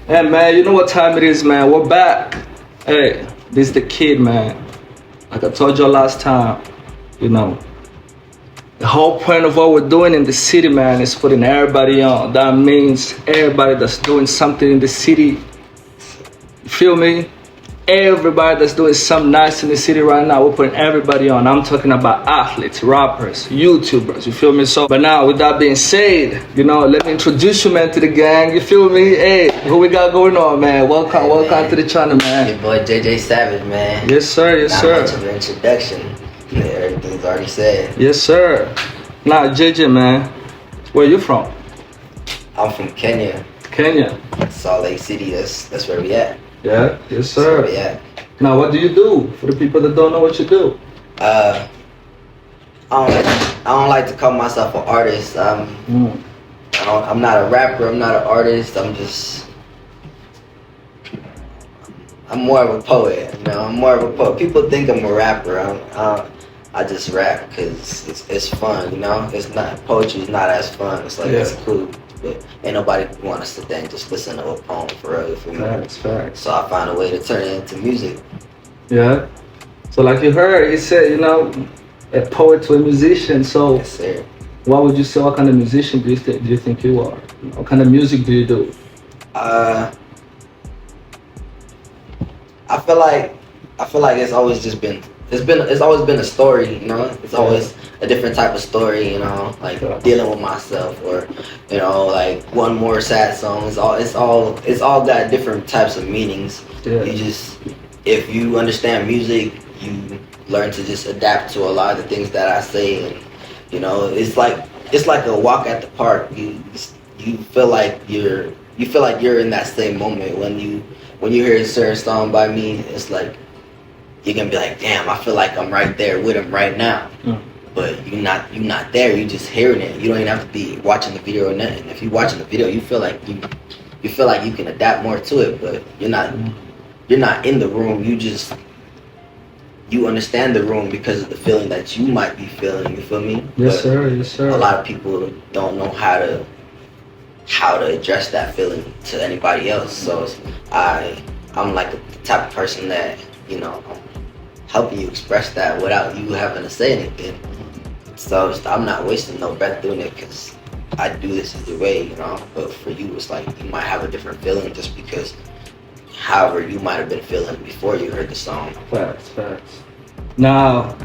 Hey man, you know what time it is, man. We're back. Hey, this is the kid, man. Like I told you last time, you know, the whole point of what we're doing in the city, man, is putting everybody on. That means everybody that's doing something in the city. You feel me? Everybody that's doing something nice in the city right now, we're putting everybody on. I'm talking about athletes, rappers, YouTubers, you feel me? So, but now with that being said, you know, let me introduce you, man, to the gang, you feel me? Hey, who we got going on, man? Welcome to the channel, man. Your boy JayJay Savage, man. Yes, sir, yes, sir. Not much of an introduction. Yeah, everything's already said. Yes, sir. Now, JayJay, man, where you from? I'm from Kenya. Kenya. Salt Lake City, that's where we at. Yeah, yes, sir. That's where we at. Now, what do you do? For the people that don't know what you do. I don't like to call myself an artist. I'm not a rapper, I'm not an artist, I'm more of a poet, you know, I'm more of a poet. People think I'm a rapper. I just rap because it's fun, you know. It's not, poetry is not as fun. It's like, it's cool, but ain't nobody want to sit there and just listen to a poem for real. For me. Facts. So I found a way to turn it into music. Yeah. So like you heard, he said, you know, a poet to a musician. So Yes, sir. what would you say? What kind of musician do you think you are? What kind of music do you do? I feel like it's always just been it's always been a story, you know. It's always a different type of story, you know, like dealing with myself, or you know, like one more sad song. It's all got different types of meanings. Yeah. You just, if you understand music, you learn to just adapt to a lot of the things that I say, and you know, it's like a walk at the park. You feel like you're in that same moment when you hear a certain song by me. It's like you're gonna be like, damn, I feel like I'm right there with him right now. But you're not there. You're just hearing it. You don't even have to be watching the video or nothing. If you're watching the video, you feel like you can adapt more to it, but you're not in the room. You understand the room because of the feeling that you might be feeling. You feel me? Yes, sir. Yes, sir. A lot of people don't know how to address that feeling to anybody else. So I'm like the type of person that, you know, helping you express that without you having to say anything. So I'm not wasting no breath doing it because I do this either way, you know. But for you, it's like you might have a different feeling just because however you might have been feeling before you heard the song. Facts. Now,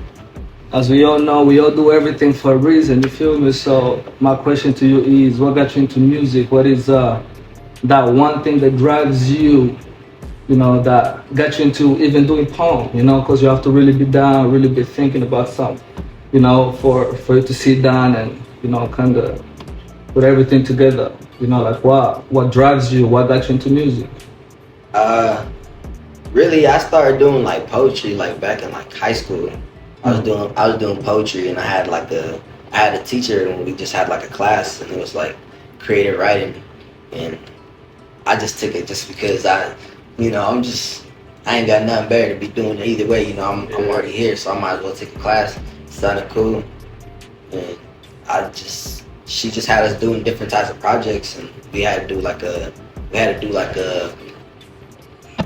as we all know, we all do everything for a reason, you feel me? So my question to you is, what got you into music? What is that one thing that drives you, you know, that got you into even doing poem, you know, because you have to really be down, really be thinking about something, you know, for you to sit down and, you know, kind of put everything together, you know, like what drives you, what got you into music? Really, I started doing like poetry like back in like high school. I was doing poetry, and I had a teacher, and we just had like a class, and it was like creative writing, and I just took it just because I ain't got nothing better to be doing either way, you know. I'm already here, so I might as well take a class. It sounded cool, and she just had us doing different types of projects, and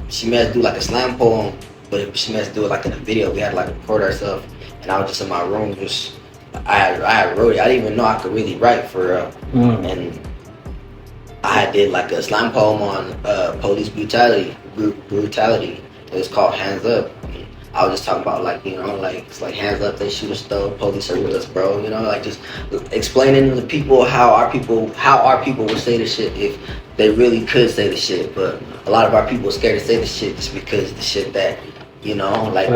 she made us do like a slam poem, but she made us do it like in a video. We had to like record ourselves, and I was just in my room, I had wrote it. I didn't even know I could really write for real. And I did like a slam poem on Police Brutality. It was called Hands Up. And I was just talking about like, you know, like it's like hands up, they shoot us though, police are with us, bro. You know, like just explaining to the people how our people would say the shit if they really could say the shit. But a lot of our people are scared to say the shit just because the shit that, you know, like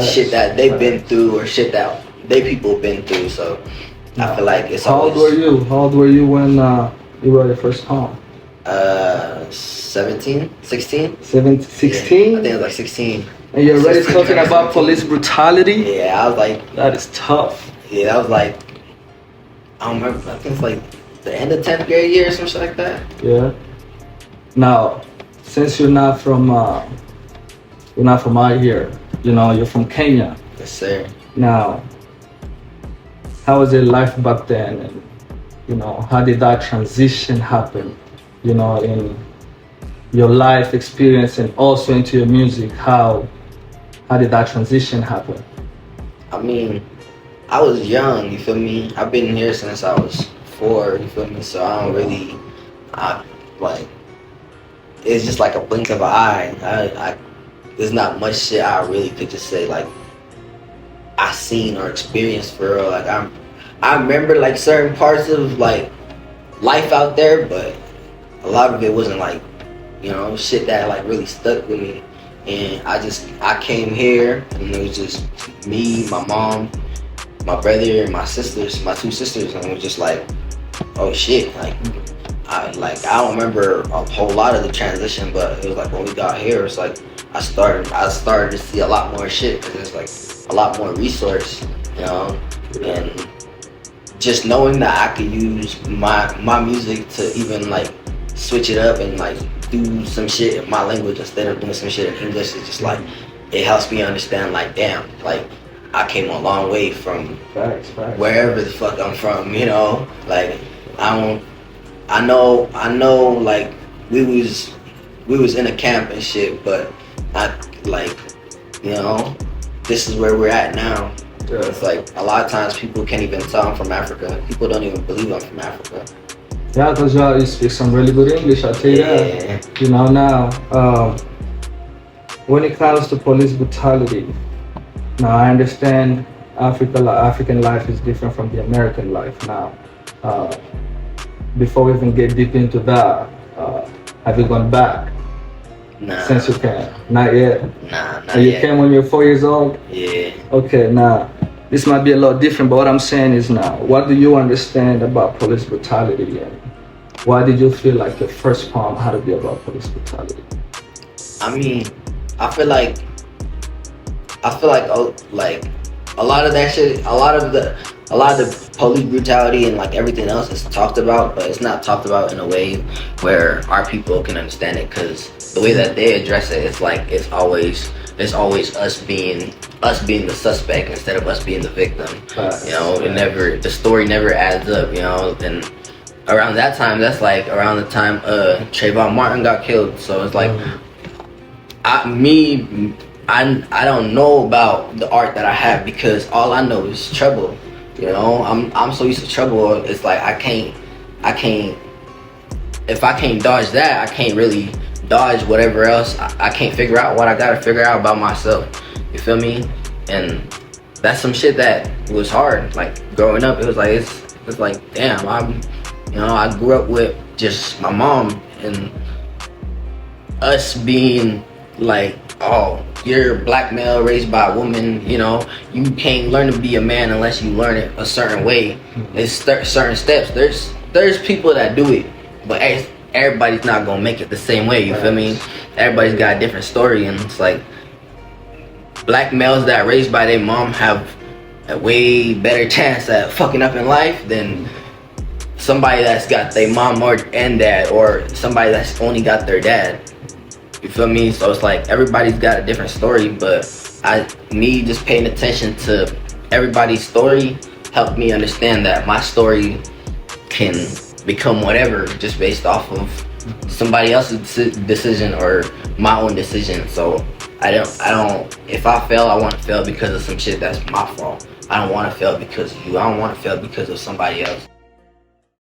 shit that they've been through or shit that they people been through. So I feel like it's How old were you when you wrote your first poem? 17, 16? 16? Yeah, I think it was like 16. And you're already talking about police brutality? Yeah, I was like... That is tough. Yeah, that was like... I don't remember, I think it's like the end of 10th grade year or something like that. Yeah. Now, since you're not from out here, you know, you're from Kenya. Yes, sir. Now, how was your life back then? And, you know, how did that transition happen? you know, in your life experience and also into your music? How did that transition happen? I mean, I was young, you feel me? I've been here since I was 4, you feel me? So I don't really, like, it's just like a blink of an eye. There's not much shit I really could just say, like, I seen or experienced for real. Like, I remember, like, certain parts of, like, life out there, but a lot of it wasn't, like, you know, shit that, like, really stuck with me. And I came here, and it was just me, my mom, my brother, and my sisters, my 2 sisters, and it was just like, oh shit, I don't remember a whole lot of the transition, but it was like when we got here, it's like I started to see a lot more shit, because there's like a lot more resource, you know, and just knowing that I could use my music to even like switch it up and like do some shit in my language instead of doing some shit in English, is just like, it helps me understand, like, damn, like, I came a long way from wherever the fuck I'm from, you know? Like, I know, like, we was in a camp and shit, but like, you know, this is where we're at now. Yeah. It's like, a lot of times people can't even tell I'm from Africa. People don't even believe I'm from Africa. Yeah, because you speak some really good English, I'll tell you that. You know, now, when it comes to police brutality, now I understand African life is different from the American life. Now, before we even get deep into that, have you gone back? Nah. Since you came? Not yet? Nah, not and you yet. came when you were 4 years old? Yeah. Okay, now, this might be a lot different, but what I'm saying is now, what do you understand about police brutality, and why did you feel like your first poem had to be about police brutality? I mean, I feel like a lot of that shit, a lot of the police brutality and like everything else is talked about, but it's not talked about in a way where our people can understand it, because the way that they address it, it's like it's always us being the suspect instead of us being the victim. You know, the story never adds up, you know. And around that time, that's like around the time Trayvon Martin got killed, so it's like I don't know about the art that I have, because all I know is trouble. You know, I'm so used to trouble. It's like I can't. If I can't dodge that, I can't really dodge whatever else. I can't figure out what I gotta figure out about myself. You feel me? And that's some shit that was hard. Like growing up, it was like it's like damn. I grew up with just my mom and us being like, oh, you're a black male raised by a woman, you know, you can't learn to be a man unless you learn it a certain way. It's certain steps. There's people that do it, but everybody's not gonna make it the same way, you feel me? Everybody's got a different story, and it's like black males that are raised by their mom have a way better chance at fucking up in life than somebody that's got their mom and dad, or somebody that's only got their dad. You feel me? So it's like everybody's got a different story, but me just paying attention to everybody's story helped me understand that my story can become whatever just based off of somebody else's decision or my own decision. So I don't, if I fail, I want to fail because of some shit that's my fault. I don't want to fail because of you. I don't want to fail because of somebody else.